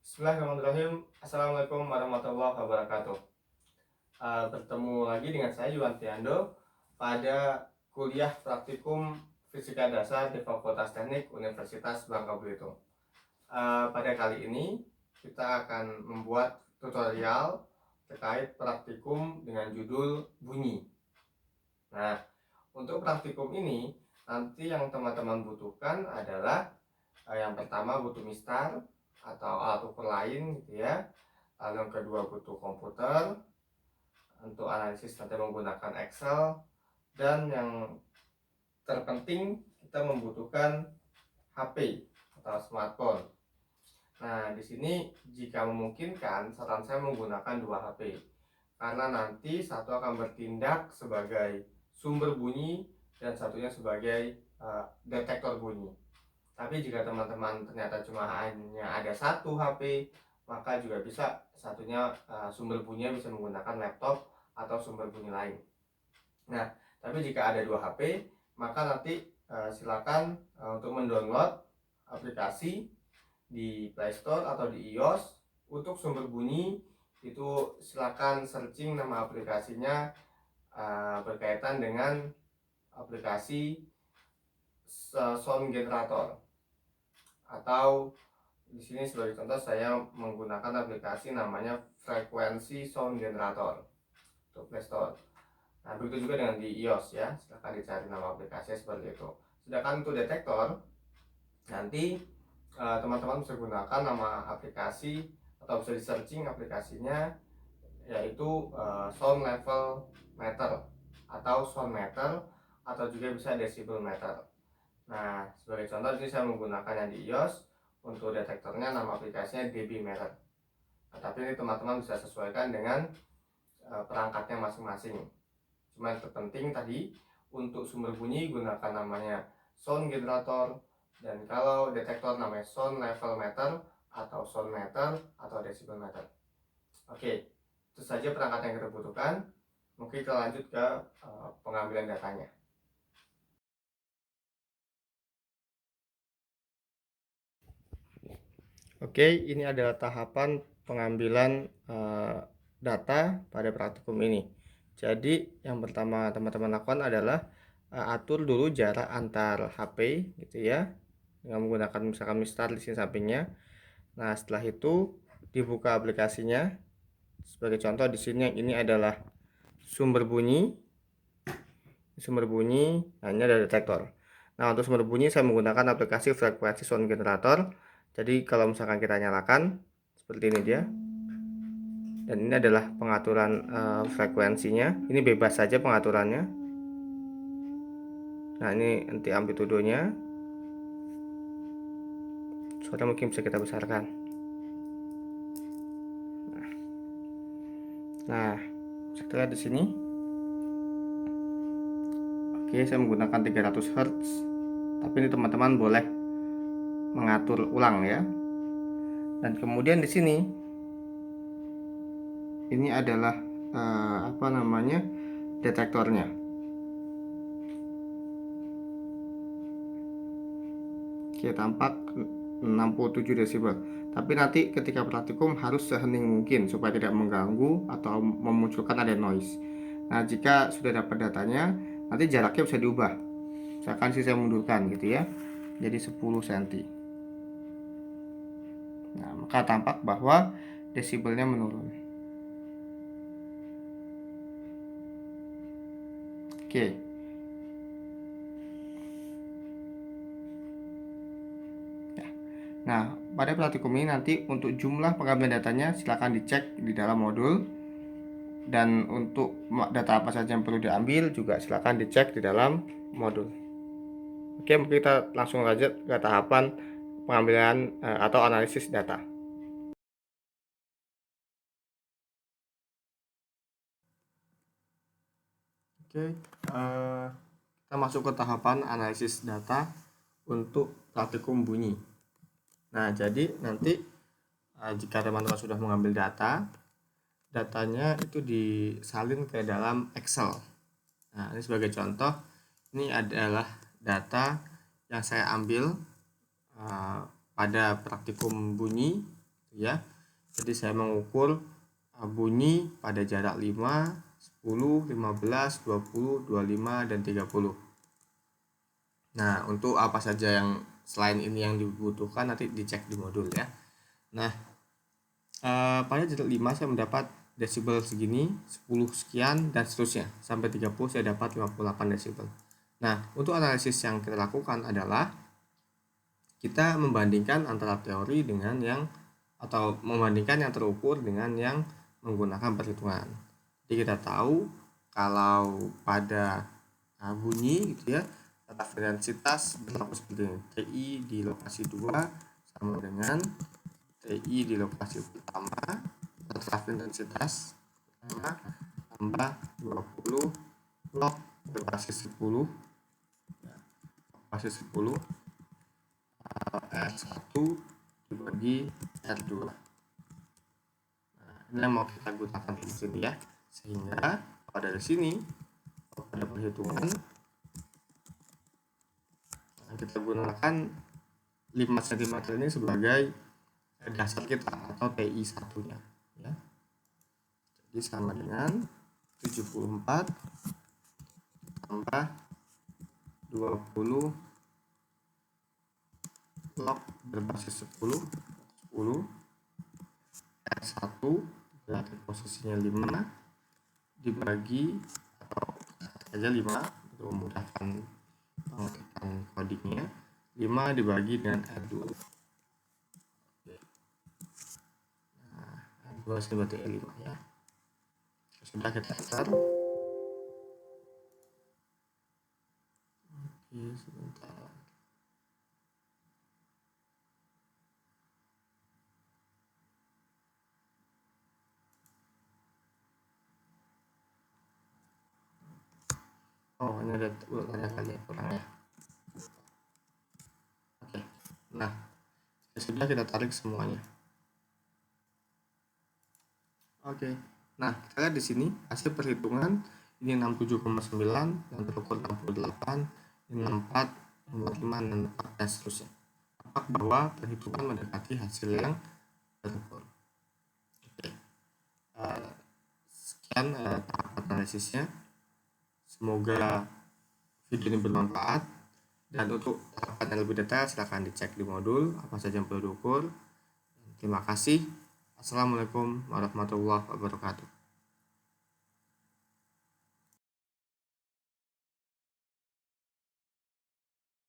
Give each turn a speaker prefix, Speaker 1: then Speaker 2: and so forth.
Speaker 1: Bismillahirrahmanirrahim. Assalamualaikum warahmatullahi wabarakatuh. Bertemu lagi dengan saya Yuwantiando pada kuliah praktikum Fisika Dasar di Fakultas Teknik Universitas Bangka Belitung. Pada kali ini kita akan membuat tutorial terkait praktikum dengan judul bunyi. Nah, untuk praktikum ini nanti yang teman-teman butuhkan adalah yang pertama butuh mistar atau alat ukur lain gitu ya. Lalu yang kedua butuh komputer untuk analisis nanti menggunakan Excel, dan yang terpenting kita membutuhkan HP atau smartphone. Nah, di sini jika memungkinkan saran saya menggunakan dua HP karena nanti satu akan bertindak sebagai sumber bunyi dan satunya sebagai detektor bunyi. Tapi jika teman-teman ternyata cuma hanya ada satu HP, maka juga bisa satunya sumber bunyinya bisa menggunakan laptop atau sumber bunyi lain. Nah, tapi jika ada dua HP, maka nanti silakan untuk mendownload aplikasi di Play Store atau di iOS. Untuk sumber bunyi itu silakan searching nama aplikasinya berkaitan dengan aplikasi sound generator. Atau di sini sebagai contoh saya menggunakan aplikasi namanya Frekuensi Sound Generator untuk Play Store. Nah, begitu juga dengan di iOS ya, silahkan dicari nama aplikasinya seperti itu. Sedangkan untuk detektor, nanti teman-teman bisa gunakan nama aplikasi atau bisa di searching aplikasinya, yaitu sound level meter atau sound meter, atau juga bisa decibel meter. Nah, sebagai contoh ini saya menggunakannya di iOS. Untuk detektornya nama aplikasinya dB meter. Nah, tapi ini teman-teman bisa sesuaikan dengan perangkatnya masing-masing. Cuma yang terpenting tadi untuk sumber bunyi gunakan namanya sound generator, dan kalau detektor namanya sound level meter atau sound meter atau decibel meter. Oke, itu saja perangkat yang kita butuhkan. Mungkin kita lanjut ke pengambilan datanya. Oke, ini adalah tahapan pengambilan data pada praktikum ini. Jadi yang pertama teman-teman lakukan adalah atur dulu jarak antar HP gitu ya, dengan menggunakan misalkan mistar di sini sampingnya. Nah, setelah itu dibuka aplikasinya. Sebagai contoh di sini yang ini adalah sumber bunyi. Nah, ini ada detektor. Nah, untuk sumber bunyi saya menggunakan aplikasi Frekuensi Sound Generator. Jadi kalau misalkan kita nyalakan seperti ini dia, dan ini adalah pengaturan frekuensinya. Ini bebas saja pengaturannya. Nah, ini nanti amplitudonya. Suara mungkin bisa kita besarkan. Nah, setelah di sini, oke, saya menggunakan 300 Hz. Tapi ini teman-teman boleh mengatur ulang ya. Dan kemudian di sini ini adalah detektornya. Oke, tampak 67 desibel. Tapi nanti ketika praktikum harus sehening mungkin supaya tidak mengganggu atau memunculkan ada noise. Nah, jika sudah dapat datanya, nanti jaraknya bisa diubah. Misalkan saya mundurkan gitu ya, jadi 10 cm. Nah, maka tampak bahwa desibelnya menurun. Oke. Nah, pada praktikum ini nanti untuk jumlah pengambilan datanya silakan dicek di dalam modul, dan untuk data apa saja yang perlu diambil juga silakan dicek di dalam modul. Oke, mungkin kita langsung lanjut ke tahapan pengambilan atau analisis data. Oke, kita masuk ke tahapan analisis data untuk praktikum bunyi. Nah, jadi nanti jika teman-teman sudah mengambil datanya itu disalin ke dalam Excel. Nah, ini sebagai contoh, ini adalah data yang saya ambil pada praktikum bunyi ya. Jadi saya mengukur bunyi pada jarak 5, 10, 15, 20, 25, dan 30. Nah, untuk apa saja yang selain ini yang dibutuhkan nanti dicek di modul ya. Nah, pada jarak 5 saya mendapat desibel segini, 10 sekian, dan seterusnya. Sampai 30 saya dapat 58 desibel. Nah, untuk analisis yang kita lakukan adalah kita membandingkan antara teori dengan atau membandingkan yang terukur dengan yang menggunakan perhitungan. Jadi kita tahu kalau pada bunyi gitu ya, tata frekuensitas berlaku seperti ini. TI di lokasi 2 sama dengan TI di lokasi pertama, tata frekuensitas tambah 20 log berbasis 10 R1 dibagi R2. Nah, ini yang mau kita gunakan di sini ya. Sehingga pada di sini pada perhitungan kita gunakan 5 cm ini sebagai dasar kita atau TI satunya ya. Jadi sama dengan 74 tambah 20 log berbasis 10 R1 berarti posisinya 5 dibagi atau saja 5 untuk memudahkan pengetikan codingnya, 5 dibagi dengan R2. Nah, R2 berarti 5 ya. Sudah kita enter. Oke, sebentar. Oh, ini ada urutannya kali ya, kurang ya. Oke, nah sudah kita tarik semuanya. Oke, nah kita lihat di sini hasil perhitungan ini 67,9, yang terukur 68, 64, 55, dan 4 dan seterusnya. Nampak bahwa perhitungan mendekati hasil yang terukur. Oke, sekian tahap analisisnya. Semoga video ini bermanfaat, dan untuk tahapan yang lebih detail silahkan dicek di modul apa saja yang perlu diukur. Terima kasih. Assalamualaikum warahmatullahi wabarakatuh.